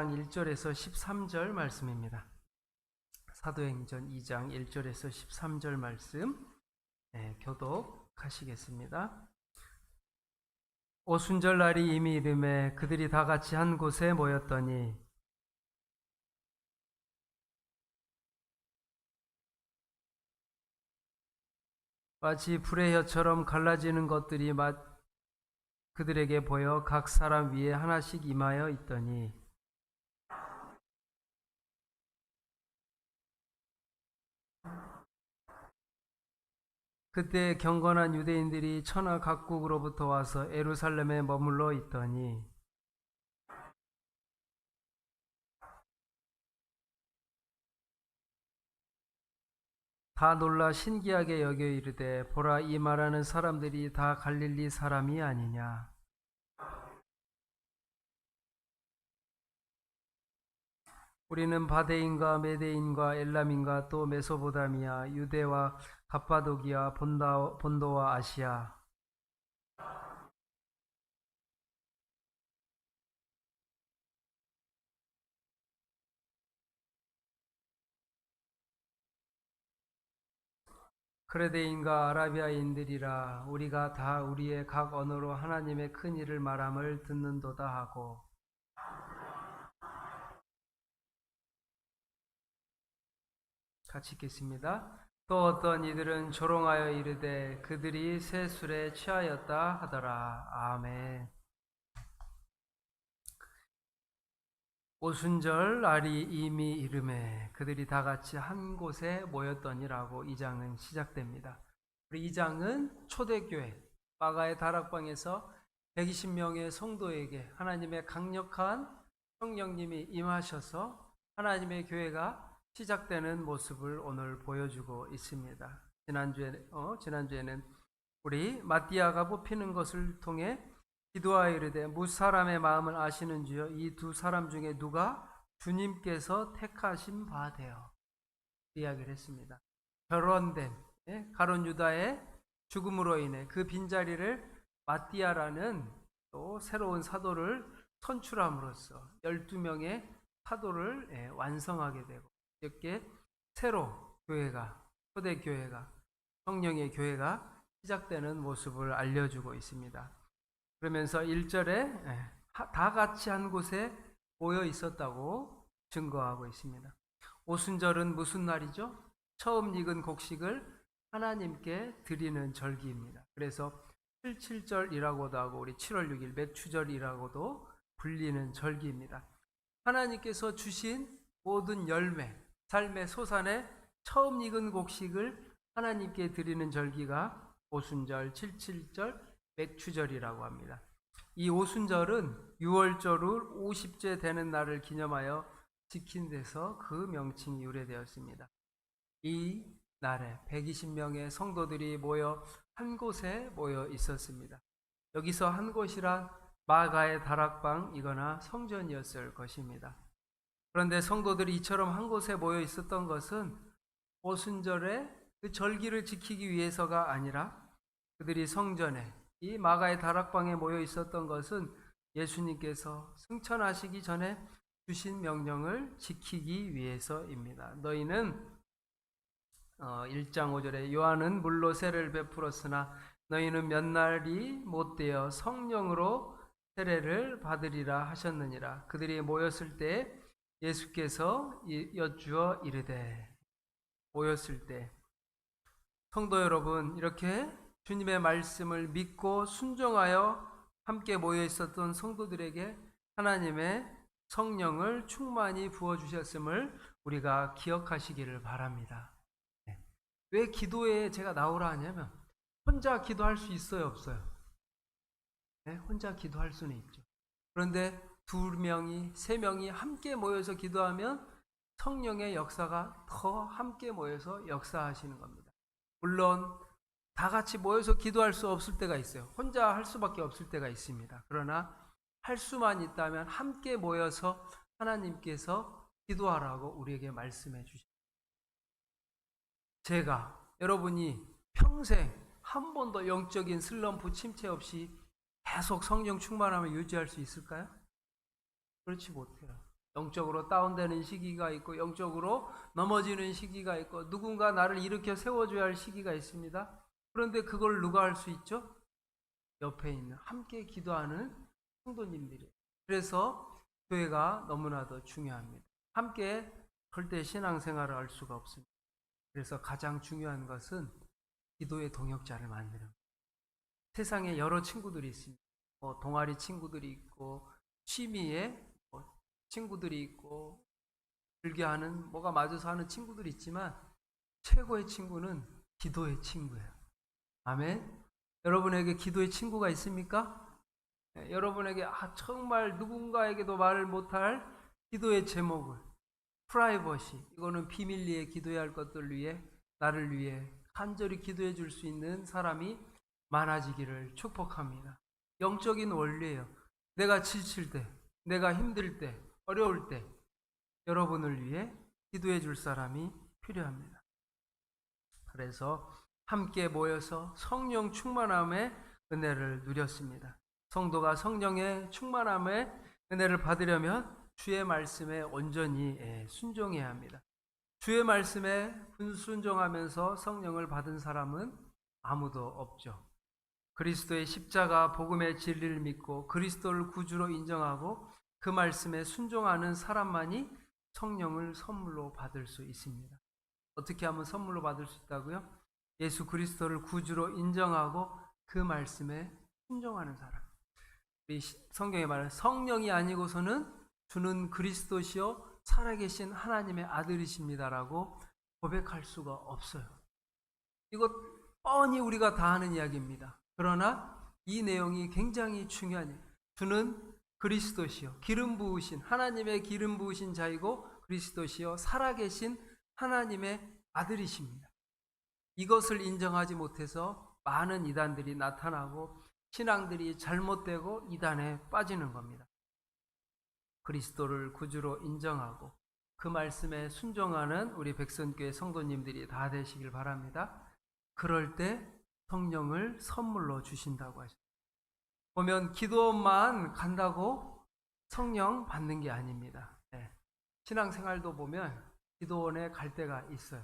1절에서 13절 말씀입니다. 사도행전 2장 1절에서 13절 말씀 교독하시겠습니다. 오순절 날이 이미 이름에 그들이 다 같이 한 곳에 모였더니 마치 불의 혀처럼 갈라지는 것들이 그들에게 보여 각 사람 위에 하나씩 임하여 있더니 그때 경건한 유대인들이 천하 각국으로부터 와서 예루살렘에 머물러 있더니 다 놀라 신기하게 여겨 이르되 보라 이 말하는 사람들이 다 갈릴리 사람이 아니냐. 우리는 바데인과 메데인과 엘람인과 또 메소보다미아 유대와 갑바도기아 본도와 아시아 크레데인과 아라비아인들이라 우리가 다 우리의 각 언어로 하나님의 큰 일을 말함을 듣는도다 하고 같이 읽겠습니다. 또 어떤 이들은 조롱하여 이르되 그들이 새 술에 취하였다 하더라. 아멘. 오순절 날이 이미 이름에 그들이 다 같이 한 곳에 모였더니라고 이 장은 시작됩니다. 우리 이 장은 초대교회 마가의 다락방에서 120명의 성도에게 하나님의 강력한 성령님이 임하셔서 하나님의 교회가 시작되는 모습을 오늘 보여주고 있습니다. 지난주에는 우리 마띠아가 뽑히는 것을 통해 기도하여 이르되 무사람의 마음을 아시는 주여 이 두 사람 중에 누가 주님께서 택하신 바 되어 이야기를 했습니다. 결혼된 가룟 유다의 죽음으로 인해 그 빈자리를 마띠아라는 또 새로운 사도를 선출함으로써 12명의 사도를 완성하게 되고 이렇게 새로 교회가 초대교회가 성령의 교회가 시작되는 모습을 알려주고 있습니다. 그러면서 1절에 다 같이 한 곳에 모여 있었다고 증거하고 있습니다. 오순절은 무슨 날이죠? 처음 익은 곡식을 하나님께 드리는 절기입니다. 그래서 77절이라고도 하고 우리 7월 6일 맥추절이라고도 불리는 절기입니다. 하나님께서 주신 모든 열매, 삶의 소산에 처음 익은 곡식을 하나님께 드리는 절기가 오순절, 77절, 맥추절이라고 합니다. 이 오순절은 6월절 후 50째 되는 날을 기념하여 지킨 데서 그 명칭이 유래되었습니다. 이 날에 120명의 성도들이 모여 한 곳에 모여 있었습니다. 여기서 한 곳이란 마가의 다락방이거나 성전이었을 것입니다. 그런데 성도들이 이처럼 한 곳에 모여 있었던 것은 오순절에 그 절기를 지키기 위해서가 아니라 그들이 성전에 이 마가의 다락방에 모여 있었던 것은 예수님께서 승천하시기 전에 주신 명령을 지키기 위해서입니다. 너희는 1장 5절에 요한은 물로 세례를 베풀었으나 너희는 몇 날이 못되어 성령으로 세례를 받으리라 하셨느니라. 그들이 모였을 때 예수께서 여쭈어 이르되 모였을 때 성도 여러분 이렇게 주님의 말씀을 믿고 순종하여 함께 모여 있었던 성도들에게 하나님의 성령을 충만히 부어주셨음을 우리가 기억하시기를 바랍니다. 왜 기도에 제가 나오라 하냐면 혼자 기도할 수 있어요 없어요? 혼자 기도할 수는 있죠. 그런데 2명이 3명이 함께 모여서 기도하면 성령의 역사가 더 함께 모여서 역사하시는 겁니다. 물론 다 같이 모여서 기도할 수 없을 때가 있어요. 혼자 할 수밖에 없을 때가 있습니다. 그러나 할 수만 있다면 함께 모여서 하나님께서 기도하라고 우리에게 말씀해 주십니다. 제가 여러분이 평생 한 번도 영적인 슬럼프 침체 없이 계속 성령 충만함을 유지할 수 있을까요? 그렇지 못해요. 영적으로 다운되는 시기가 있고 영적으로 넘어지는 시기가 있고 누군가 나를 일으켜 세워줘야 할 시기가 있습니다. 그런데 그걸 누가 할 수 있죠? 옆에 있는 함께 기도하는 성도님들이. 그래서 교회가 너무나도 중요합니다. 함께 절대 신앙생활을 할 수가 없습니다. 그래서 가장 중요한 것은 기도의 동역자를 만드는 거예요. 세상에 여러 친구들이 있습니다. 동아리 친구들이 있고 취미에 친구들이 있고 즐겨하는 뭐가 맞아서 하는 친구들이 있지만 최고의 친구는 기도의 친구예요. 아멘. 여러분에게 기도의 친구가 있습니까? 네, 여러분에게 정말 누군가에게도 말을 못할 기도의 제목을 프라이버시, 이거는 비밀리에 기도해야 할 것들 위해 나를 위해 간절히 기도해 줄 수 있는 사람이 많아지기를 축복합니다. 영적인 원리예요. 내가 지칠 때, 내가 힘들 때, 어려울 때 여러분을 위해 기도해 줄 사람이 필요합니다. 그래서 함께 모여서 성령 충만함의 은혜를 누렸습니다. 성도가 성령의 충만함의 은혜를 받으려면 주의 말씀에 온전히 순종해야 합니다. 주의 말씀에 순종하면서 성령을 받은 사람은 아무도 없죠. 그리스도의 십자가 복음의 진리를 믿고 그리스도를 구주로 인정하고 그 말씀에 순종하는 사람만이 성령을 선물로 받을 수 있습니다. 어떻게 하면 선물로 받을 수 있다고요? 예수 그리스도를 구주로 인정하고 그 말씀에 순종하는 사람. 우리 성경에 말하는 성령이 아니고서는 주는 그리스도시요 살아계신 하나님의 아들이십니다라고 고백할 수가 없어요. 이것 뻔히 우리가 다 아는 이야기입니다. 그러나 이 내용이 굉장히 중요해요. 주는 그리스도시요 기름 부으신 하나님의 기름 부으신 자이고 그리스도시요 살아계신 하나님의 아들이십니다. 이것을 인정하지 못해서 많은 이단들이 나타나고 신앙들이 잘못되고 이단에 빠지는 겁니다. 그리스도를 구주로 인정하고 그 말씀에 순종하는 우리 백선교회 성도님들이 다 되시길 바랍니다. 그럴 때 성령을 선물로 주신다고 하셨습니다. 보면 기도만 간다고 성령 받는 게 아닙니다. 신앙생활도 보면 기도원에 갈 때가 있어요.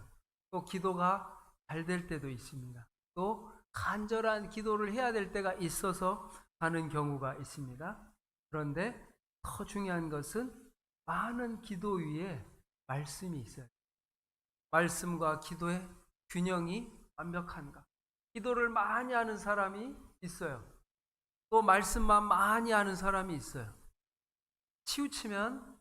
또 기도가 잘 될 때도 있습니다. 또 간절한 기도를 해야 될 때가 있어서 가는 경우가 있습니다. 그런데 더 중요한 것은 많은 기도 위에 말씀이 있어요. 말씀과 기도의 균형이 완벽한가? 기도를 많이 하는 사람이 있어요. 또 말씀만 많이 하는 사람이 있어요. 치우치면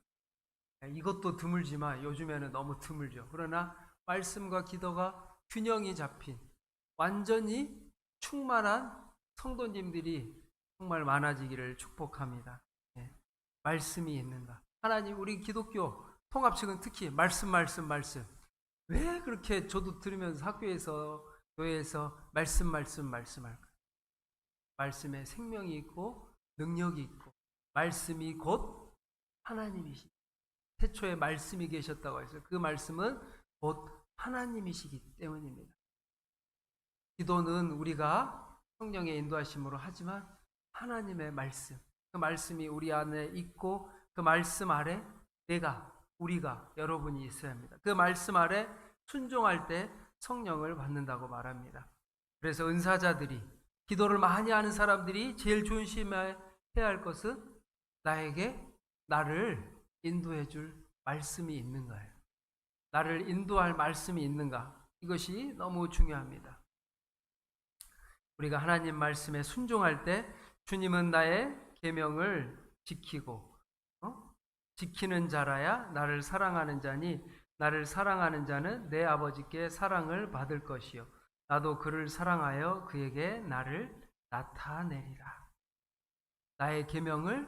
이것도 드물지만 요즘에는 너무 드물죠. 그러나 말씀과 기도가 균형이 잡힌 완전히 충만한 성도님들이 정말 많아지기를 축복합니다. 말씀이 있는가? 하나님, 우리 기독교 통합식은 특히 말씀. 왜 그렇게 저도 들으면서 학교에서 교회에서 말씀할까? 말씀에 생명이 있고 능력이 있고 말씀이 곧 하나님이시. 태초에 말씀이 계셨다고 해서 그 말씀은 곧 하나님이시기 때문입니다. 기도는 우리가 성령의 인도하심으로 하지만 하나님의 말씀, 그 말씀이 우리 안에 있고 그 말씀 아래 우리가 여러분이 있어야 합니다. 그 말씀 아래 순종할 때 성령을 받는다고 말합니다. 그래서 은사자들이 기도를 많이 하는 사람들이 제일 조심해야 할 것은 나를 인도해 줄 말씀이 있는가요? 나를 인도할 말씀이 있는가? 이것이 너무 중요합니다. 우리가 하나님 말씀에 순종할 때 주님은 나의 계명을 지키고 지키는 자라야 나를 사랑하는 자니 나를 사랑하는 자는 내 아버지께 사랑을 받을 것이요 나도 그를 사랑하여 그에게 나를 나타내리라. 나의 계명을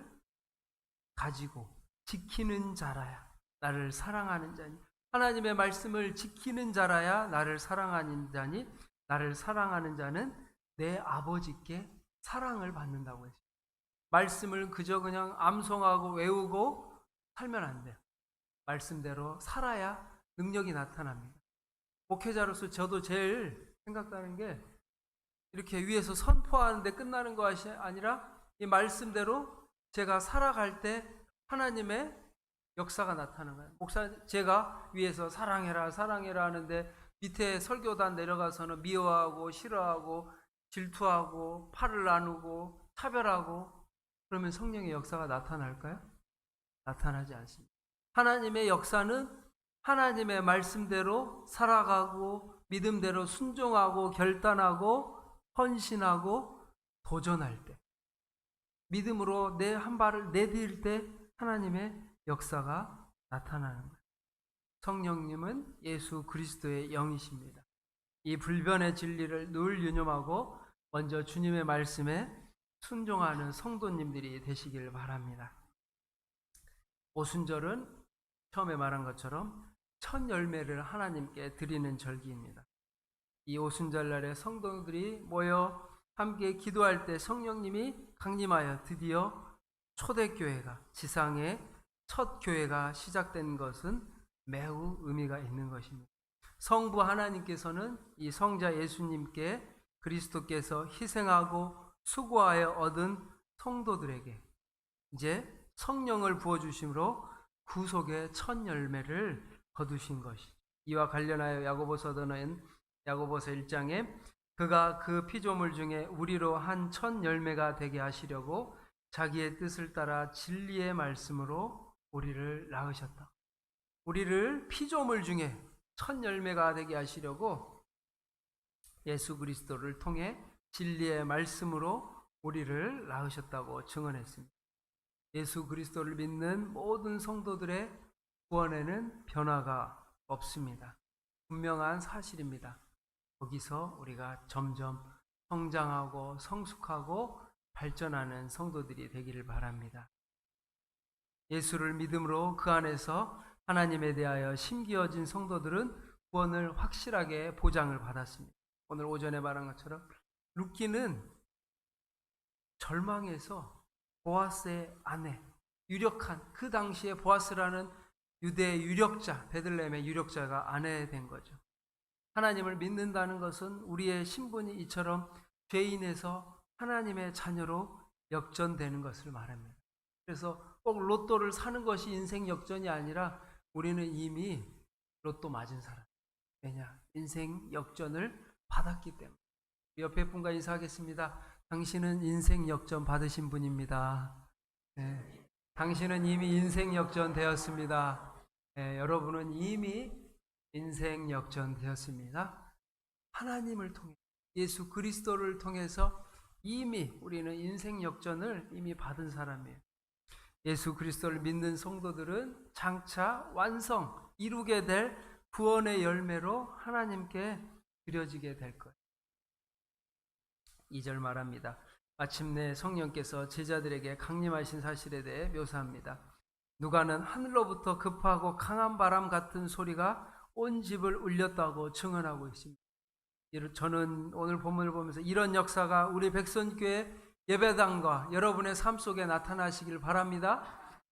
가지고 지키는 자라야 나를 사랑하는 자니 하나님의 말씀을 지키는 자라야 나를 사랑하는 자니 나를 사랑하는 자는 내 아버지께 사랑을 받는다고 했어요. 말씀을 그냥 암송하고 외우고 살면 안 돼요. 말씀대로 살아야 능력이 나타납니다. 목회자로서 저도 제일 생각나는 게 이렇게 위에서 선포하는데 끝나는 것이 아니라 이 말씀대로 제가 살아갈 때 하나님의 역사가 나타나는 거예요. 목사, 제가 위에서 사랑해라, 사랑해라 하는데 밑에 설교단 내려가서는 미워하고 싫어하고 질투하고 팔을 나누고 차별하고, 그러면 성령의 역사가 나타날까요? 나타나지 않습니다. 하나님의 역사는 하나님의 말씀대로 살아가고 믿음대로 순종하고 결단하고 헌신하고 도전할 때, 믿음으로 내 한 발을 내디딜 때 하나님의 역사가 나타나는 거예요. 성령님은 예수 그리스도의 영이십니다. 이 불변의 진리를 늘 유념하고 먼저 주님의 말씀에 순종하는 성도님들이 되시길 바랍니다. 오순절은 처음에 말한 것처럼 첫 열매를 하나님께 드리는 절기입니다. 이 오순절날에 성도들이 모여 함께 기도할 때 성령님이 강림하여 드디어 초대교회가, 지상의 첫 교회가 시작된 것은 매우 의미가 있는 것입니다. 성부 하나님께서는 이 성자 예수님께 그리스도께서 희생하고 수고하여 얻은 성도들에게 이제 성령을 부어주심으로 구속의 첫 열매를 거두신 것이죠. 이와 관련하여 야고보서는 야고보서 1장에 그가 그 피조물 중에 우리로 한 첫 열매가 되게 하시려고 자기의 뜻을 따라 진리의 말씀으로 우리를 낳으셨다. 우리를 피조물 중에 첫 열매가 되게 하시려고 예수 그리스도를 통해 진리의 말씀으로 우리를 낳으셨다고 증언했습니다. 예수 그리스도를 믿는 모든 성도들의 구원에는 변화가 없습니다. 분명한 사실입니다. 거기서 우리가 점점 성장하고 성숙하고 발전하는 성도들이 되기를 바랍니다. 예수를 믿음으로 그 안에서 하나님에 대하여 심기어진 성도들은 구원을 확실하게 보장을 받았습니다. 오늘 오전에 말한 것처럼 룻기는 절망해서 보아스의 아내, 유력한, 그 당시에 보아스라는 유대의 유력자, 베들레헴의 유력자가 아내 된 거죠. 하나님을 믿는다는 것은 우리의 신분이 이처럼 죄인에서 하나님의 자녀로 역전되는 것을 말합니다. 그래서 꼭 로또를 사는 것이 인생 역전이 아니라 우리는 이미 로또 맞은 사람. 왜냐? 인생 역전을 받았기 때문에. 옆에 분과 인사하겠습니다. 당신은 인생 역전 받으신 분입니다. 네. 당신은 이미 인생 역전 되었습니다. 네, 여러분은 이미 인생 역전 되었습니다. 하나님을 통해, 예수 그리스도를 통해서 이미 우리는 인생 역전을 이미 받은 사람이에요. 예수 그리스도를 믿는 성도들은 장차 완성, 이루게 될 구원의 열매로 하나님께 드려지게 될 거예요. 2절 말합니다. 마침내 성령께서 제자들에게 강림하신 사실에 대해 묘사합니다. 누가는 하늘로부터 급하고 강한 바람 같은 소리가 온 집을 울렸다고 증언하고 있습니다. 저는 오늘 본문을 보면서 이런 역사가 우리 백선교회 예배당과 여러분의 삶 속에 나타나시길 바랍니다.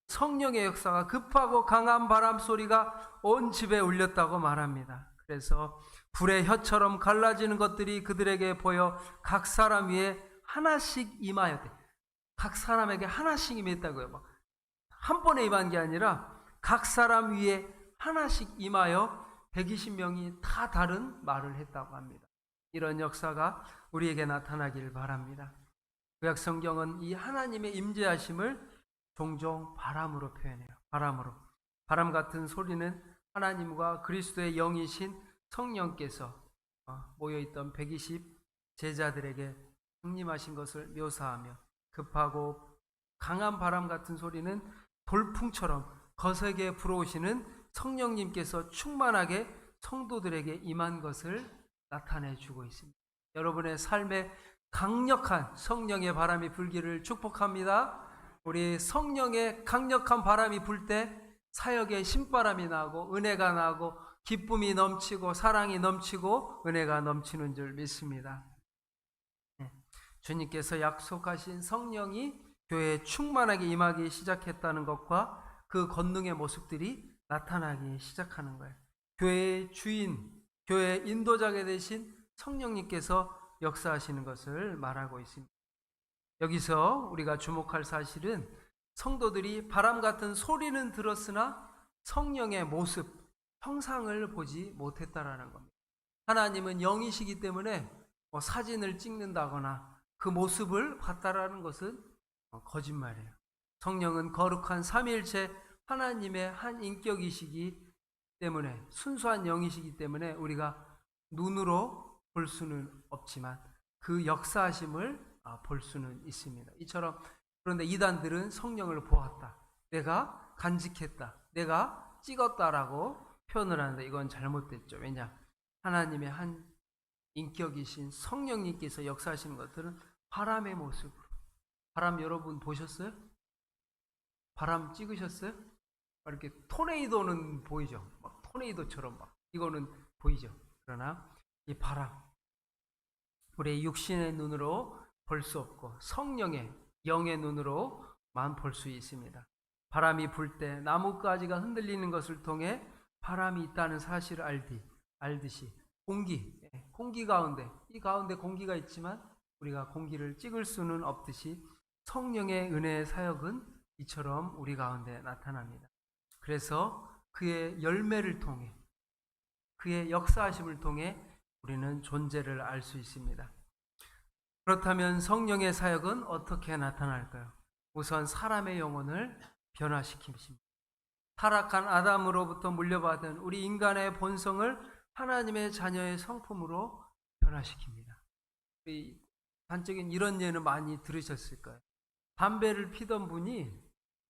성령의 역사가 급하고 강한 바람 소리가 온 집에 울렸다고 말합니다. 그래서 불의 혀처럼 갈라지는 것들이 그들에게 보여 각 사람 위에 하나씩 임하였대. 각 사람에게 하나씩 임했다고요. 막 한 번에 임한 게 아니라 각 사람 위에 하나씩 임하여 120명이 다 다른 말을 했다고 합니다. 이런 역사가 우리에게 나타나길 바랍니다. 구약 성경은 이 하나님의 임재하심을 종종 바람으로 표현해요. 바람으로. 바람 같은 소리는 하나님과 그리스도의 영이신 성령께서 모여있던 120 제자들에게 강림하신 것을 묘사하며, 급하고 강한 바람 같은 소리는 돌풍처럼 거세게 불어오시는 성령님께서 충만하게 성도들에게 임한 것을 나타내 주고 있습니다. 여러분의 삶에 강력한 성령의 바람이 불기를 축복합니다. 우리 성령의 강력한 바람이 불 때 사역에 신바람이 나고 은혜가 나고 기쁨이 넘치고 사랑이 넘치고 은혜가 넘치는 줄 믿습니다. 주님께서 약속하신 성령이 교회에 충만하게 임하기 시작했다는 것과 그 권능의 모습들이 나타나기 시작하는 거예요. 교회의 주인, 교회의 인도자가 되신 성령님께서 역사하시는 것을 말하고 있습니다. 여기서 우리가 주목할 사실은 성도들이 바람 같은 소리는 들었으나 성령의 모습, 형상을 보지 못했다라는 겁니다. 하나님은 영이시기 때문에 사진을 찍는다거나 그 모습을 봤다라는 것은 거짓말이에요. 성령은 거룩한 삼위일체 하나님의 한 인격이시기 때문에, 순수한 영이시기 때문에 우리가 눈으로 볼 수는 없지만 그 역사하심을 볼 수는 있습니다. 이처럼, 그런데 이단들은 성령을 보았다, 내가 간직했다, 내가 찍었다라고 표현을 하는데 이건 잘못됐죠. 왜냐? 하나님의 한 인격이신 성령님께서 역사하시는 것들은 바람의 모습으로. 바람 여러분 보셨어요? 바람 찍으셨어요? 이렇게 토네이도는 보이죠. 막 토네이도처럼 막 이거는 보이죠. 그러나 이 바람, 우리의 육신의 눈으로 볼 수 없고 성령의 영의 눈으로만 볼 수 있습니다. 바람이 불 때 나뭇가지가 흔들리는 것을 통해 바람이 있다는 사실을 알듯이 공기 가운데, 이 가운데 공기가 있지만 우리가 공기를 찍을 수는 없듯이 성령의 은혜의 사역은 이처럼 우리 가운데 나타납니다. 그래서 그의 열매를 통해, 그의 역사하심을 통해 우리는 존재를 알 수 있습니다. 그렇다면 성령의 사역은 어떻게 나타날까요? 우선 사람의 영혼을 변화시킵니다. 타락한 아담으로부터 물려받은 우리 인간의 본성을 하나님의 자녀의 성품으로 변화시킵니다. 단적인 이런 예는 많이 들으셨을 거예요. 담배를 피던 분이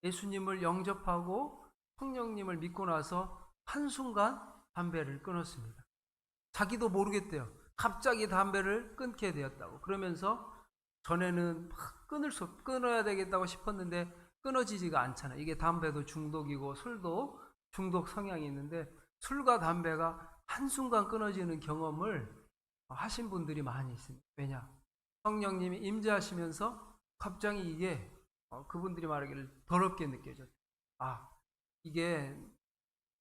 예수님을 영접하고 성령님을 믿고 나서 한순간 담배를 끊었습니다. 자기도 모르겠대요. 갑자기 담배를 끊게 되었다고. 그러면서 전에는 막 끊어야 되겠다고 싶었는데 끊어지지가 않잖아요. 이게 담배도 중독이고 술도 중독 성향이 있는데, 술과 담배가 한순간 끊어지는 경험을 하신 분들이 많이 있습니다. 왜냐? 성령님이 임재하시면서 갑자기 이게 그분들이 말하기를 더럽게 느껴졌어요. 이게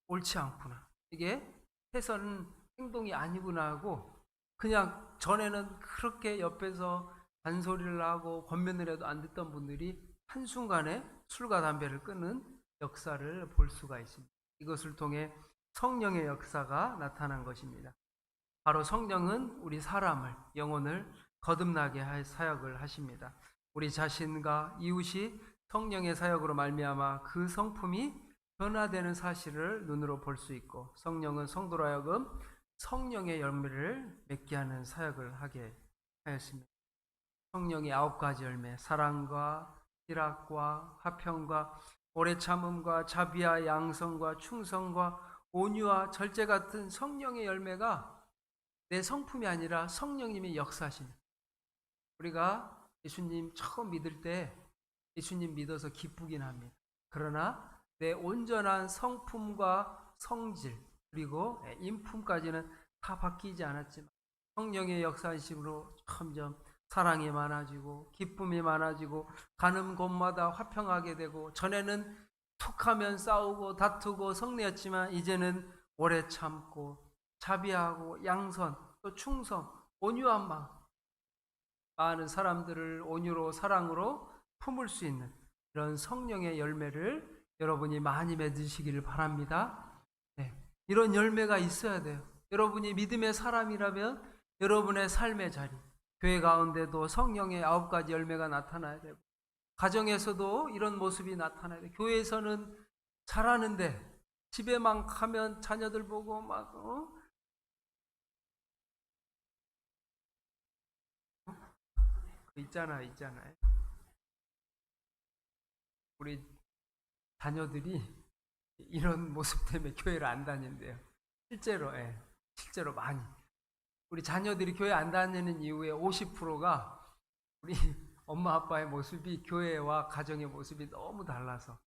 옳지 않구나, 이게 해서는 행동이 아니구나 하고, 그냥 전에는 그렇게 옆에서 잔소리를 하고 권면을 해도 안 듣던 분들이 한순간에 술과 담배를 끊는 역사를 볼 수가 있습니다. 이것을 통해 성령의 역사가 나타난 것입니다. 바로 성령은 우리 사람을, 영혼을 거듭나게 할 사역을 하십니다. 우리 자신과 이웃이 성령의 사역으로 말미암아 그 성품이 변화되는 사실을 눈으로 볼 수 있고, 성령은 성도로 하여금 성령의 열매를 맺게 하는 사역을 하게 하였습니다. 성령의 9가지 열매, 사랑과 희락과 화평과 오래 참음과 자비와 양성과 충성과 온유와 절제 같은 성령의 열매가 내 성품이 아니라 성령님의 역사하시는, 우리가 예수님 처음 믿을 때 예수님 믿어서 기쁘긴 합니다. 그러나 내 온전한 성품과 성질 그리고 인품까지는 다 바뀌지 않았지만 성령의 역사하심으로 점점 사랑이 많아지고 기쁨이 많아지고 가는 곳마다 화평하게 되고, 전에는 툭하면 싸우고 다투고 성내었지만 이제는 오래 참고 자비하고 양선, 또 충성, 온유한 마음, 많은 사람들을 온유로 사랑으로 품을 수 있는 이런 성령의 열매를 여러분이 많이 맺으시기를 바랍니다. 네, 이런 열매가 있어야 돼요. 여러분이 믿음의 사람이라면 여러분의 삶의 자리, 교회 가운데도 성령의 9가지 열매가 나타나야 되고, 가정에서도 이런 모습이 나타나야 돼요. 교회에서는 잘하는데 집에만 가면 자녀들 보고 막 있잖아요. 우리 자녀들이 이런 모습 때문에 교회를 안 다닌대요. 실제로 많이. 우리 자녀들이 교회 안 다니는 이유의 50%가 우리 엄마 아빠의 모습이 교회와 가정의 모습이 너무 달라서.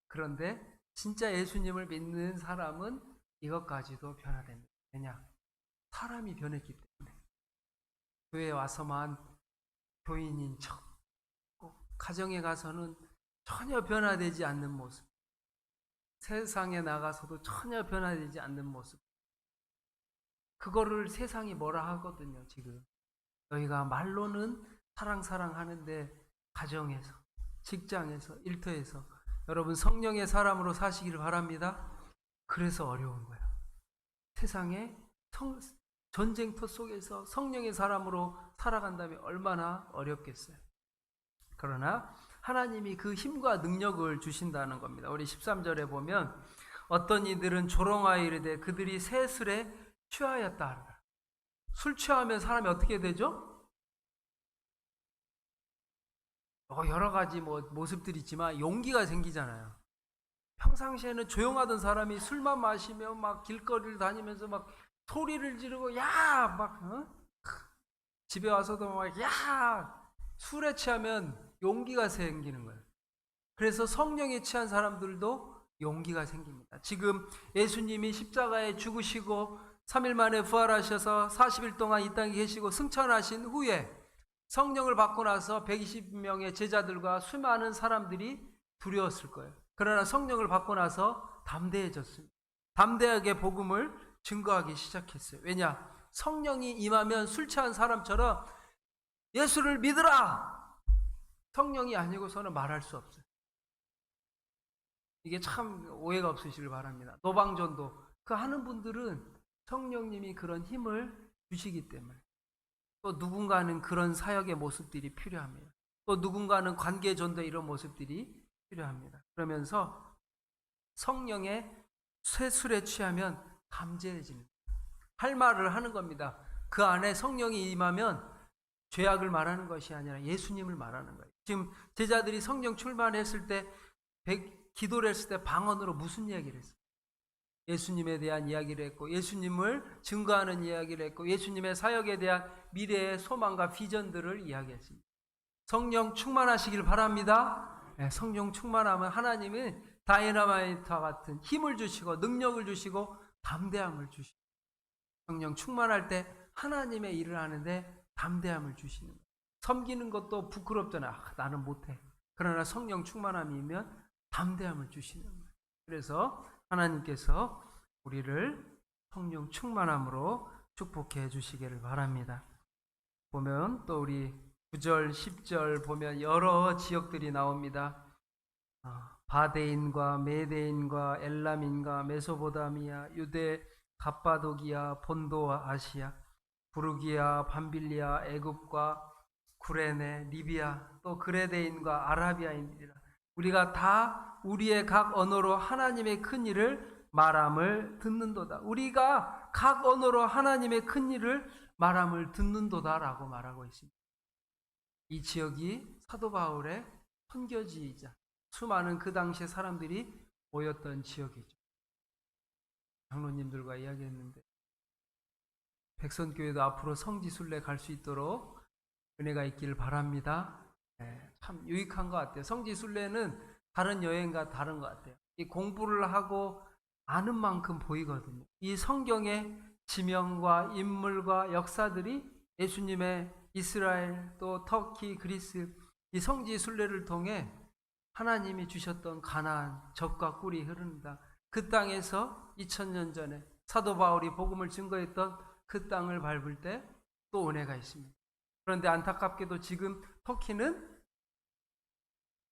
그런데 진짜 예수님을 믿는 사람은 이것까지도 변화됩니다. 왜냐? 사람이 변했기 때문에. 교회에 와서만 교인인 척, 가정에 가서는 전혀 변화되지 않는 모습, 세상에 나가서도 전혀 변화되지 않는 모습, 그거를 세상이 뭐라 하거든요. 지금 너희가 말로는 사랑 하는데 가정에서 직장에서, 일터에서 여러분 성령의 사람으로 사시기를 바랍니다. 그래서 어려운 거야. 세상에 전쟁터 속에서 성령의 사람으로 살아간다면 얼마나 어렵겠어요. 그러나 하나님이 그 힘과 능력을 주신다는 겁니다. 우리 13절에 보면 어떤 이들은 조롱하여 이르되 그들이 새 술에 취하였다 하더라. 술 취하면 사람이 어떻게 되죠? 여러 가지 모습들이 있지만 용기가 생기잖아요. 평상시에는 조용하던 사람이 술만 마시면 막 길거리를 다니면서 막 소리를 지르고 집에 와서도 술에 취하면 용기가 생기는 거예요. 그래서 성령에 취한 사람들도 용기가 생깁니다. 지금 예수님이 십자가에 죽으시고 3일 만에 부활하셔서 40일 동안 이 땅에 계시고 승천하신 후에 성령을 받고 나서 120명의 제자들과 수많은 사람들이 두려웠을 거예요. 그러나 성령을 받고 나서 담대해졌습니다. 담대하게 복음을 증거하기 시작했어요. 왜냐? 성령이 임하면 술 취한 사람처럼 예수를 믿으라! 성령이 아니고서는 말할 수 없어요. 이게 참 오해가 없으시길 바랍니다. 노방전도 그 하는 분들은 성령님이 그런 힘을 주시기 때문에, 또 누군가는 그런 사역의 모습들이 필요합니다. 또 누군가는 관계전도 이런 모습들이 필요합니다. 그러면서 성령의 쇠술에 취하면 담대해지는, 할 말을 하는 겁니다. 그 안에 성령이 임하면 죄악을 말하는 것이 아니라 예수님을 말하는 거예요. 지금 제자들이 성령 출만했을 때 기도를 했을 때 방언으로 무슨 이야기를 했어요? 예수님에 대한 이야기를 했고, 예수님을 증거하는 이야기를 했고, 예수님의 사역에 대한 미래의 소망과 비전들을 이야기했습니다. 성령 충만하시길 바랍니다. 네, 성령 충만하면 하나님은 다이너마이트와 같은 힘을 주시고 능력을 주시고 담대함을 주시고, 성령 충만할 때 하나님의 일을 하는데 담대함을 주시는 거예요. 섬기는 것도 부끄럽잖아. 나는 못해. 그러나 성령 충만함이면 담대함을 주시는 거예요. 그래서 하나님께서 우리를 성령 충만함으로 축복해 주시기를 바랍니다. 보면 또 우리 9절, 10절 보면 여러 지역들이 나옵니다. 바데인과 메데인과 엘람인과 메소보다미아, 유대, 갑바도기아, 본도와 아시아, 부르기아, 밤빌리아, 애굽과 구레네, 리비아, 또 그레데인과 아라비아인들이라 우리가 다 우리의 각 언어로 하나님의 큰 일을 말함을 듣는도다. 우리가 각 언어로 하나님의 큰 일을 말함을 듣는도다라고 말하고 있습니다. 이 지역이 사도 바울의 선교지이자 수많은 그 당시의 사람들이 모였던 지역이죠. 장로님들과 이야기했는데 백선교회도 앞으로 성지순례 갈 수 있도록 은혜가 있기를 바랍니다. 참 유익한 것 같아요. 성지순례는 다른 여행과 다른 것 같아요. 이 공부를 하고 아는 만큼 보이거든요. 이 성경의 지명과 인물과 역사들이 예수님의 이스라엘, 또 터키, 그리스 이 성지순례를 통해 하나님이 주셨던 가나안, 젖과 꿀이 흐른다. 그 땅에서 2000년 전에 사도 바울이 복음을 증거했던 그 땅을 밟을 때 또 은혜가 있습니다. 그런데 안타깝게도 지금 터키는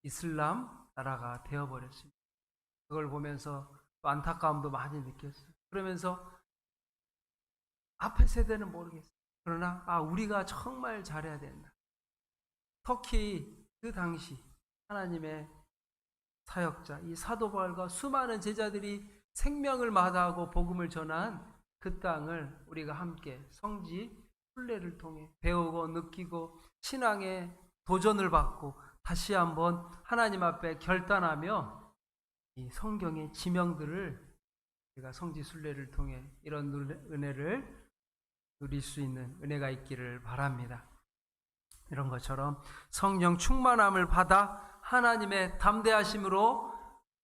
이슬람 나라가 되어버렸습니다. 그걸 보면서 또 안타까움도 많이 느꼈어요. 그러면서 앞의 세대는 모르겠어요. 그러나 우리가 정말 잘해야 된다. 터키 그 당시 하나님의 사역자 이 사도 바울과 수많은 제자들이 생명을 마다하고 복음을 전한 그 땅을 우리가 함께 성지 순례를 통해 배우고 느끼고 신앙의 도전을 받고 다시 한번 하나님 앞에 결단하며 이 성경의 지명들을 우리가 성지 순례를 통해 이런 은혜를 누릴 수 있는 은혜가 있기를 바랍니다. 이런 것처럼 성령 충만함을 받아 하나님의 담대하심으로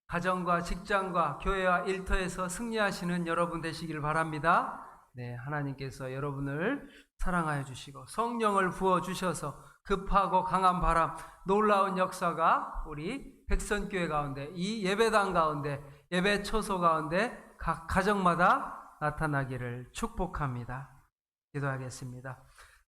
가정과 직장과 교회와 일터에서 승리하시는 여러분 되시길 바랍니다. 네, 하나님께서 여러분을 사랑하여 주시고 성령을 부어주셔서 급하고 강한 바람, 놀라운 역사가 우리 백선교회 가운데, 이 예배당 가운데, 예배 처소 가운데 각 가정마다 나타나기를 축복합니다. 기도하겠습니다.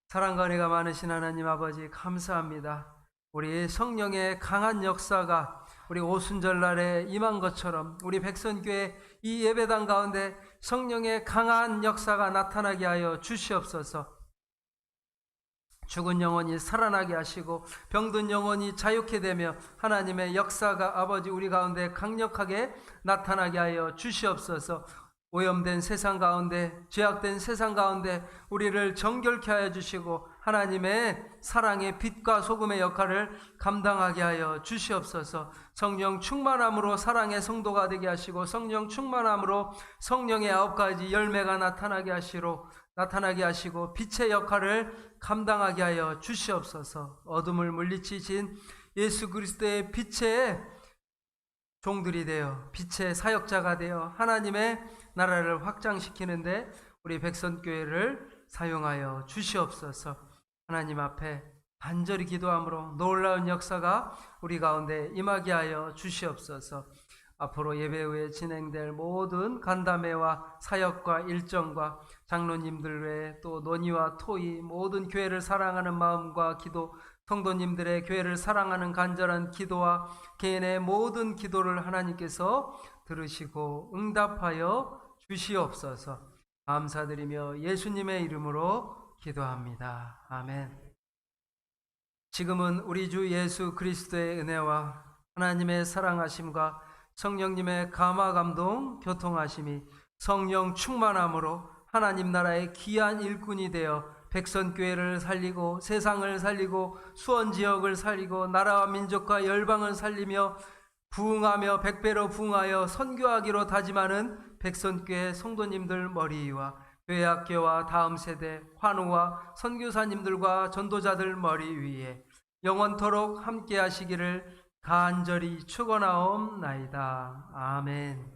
사랑과 은혜가 많으신 하나님 아버지 감사합니다. 우리 성령의 강한 역사가 우리 오순절날에 임한 것처럼 우리 백선교회 이 예배당 가운데 성령의 강한 역사가 나타나게 하여 주시옵소서. 죽은 영혼이 살아나게 하시고 병든 영혼이 자유케 되며 하나님의 역사가 아버지 우리 가운데 강력하게 나타나게 하여 주시옵소서. 오염된 세상 가운데, 죄악된 세상 가운데 우리를 정결케 하여 주시고 하나님의 사랑의 빛과 소금의 역할을 감당하게 하여 주시옵소서. 성령 충만함으로 사랑의 성도가 되게 하시고 성령 충만함으로 성령의 9가지 열매가 나타나게 하시고 빛의 역할을 감당하게 하여 주시옵소서. 어둠을 물리치신 예수 그리스도의 빛의 종들이 되어 빛의 사역자가 되어 하나님의 나라를 확장시키는데 우리 백선교회를 사용하여 주시옵소서. 하나님 앞에 간절히 기도함으로 놀라운 역사가 우리 가운데 임하게 하여 주시옵소서. 앞으로 예배 후에 진행될 모든 간담회와 사역과 일정과 장로님들 외에 또 논의와 토의, 모든 교회를 사랑하는 마음과 기도, 성도님들의 교회를 사랑하는 간절한 기도와 개인의 모든 기도를 하나님께서 들으시고 응답하여 주시옵소서. 감사드리며 예수님의 이름으로 기도합니다. 아멘. 지금은 우리 주 예수 그리스도의 은혜와 하나님의 사랑하심과 성령님의 감화 감동 교통하심이 성령 충만함으로 하나님 나라의 귀한 일꾼이 되어 백선교회를 살리고 세상을 살리고 수원지역을 살리고 나라와 민족과 열방을 살리며 부흥하며 백배로 부흥하여 선교하기로 다짐하는 백선교회 성도님들 머리 위와 교회학교와 다음 세대 환우와 선교사님들과 전도자들 머리 위에 영원토록 함께 하시기를 간절히 축원하옵나이다. 아멘.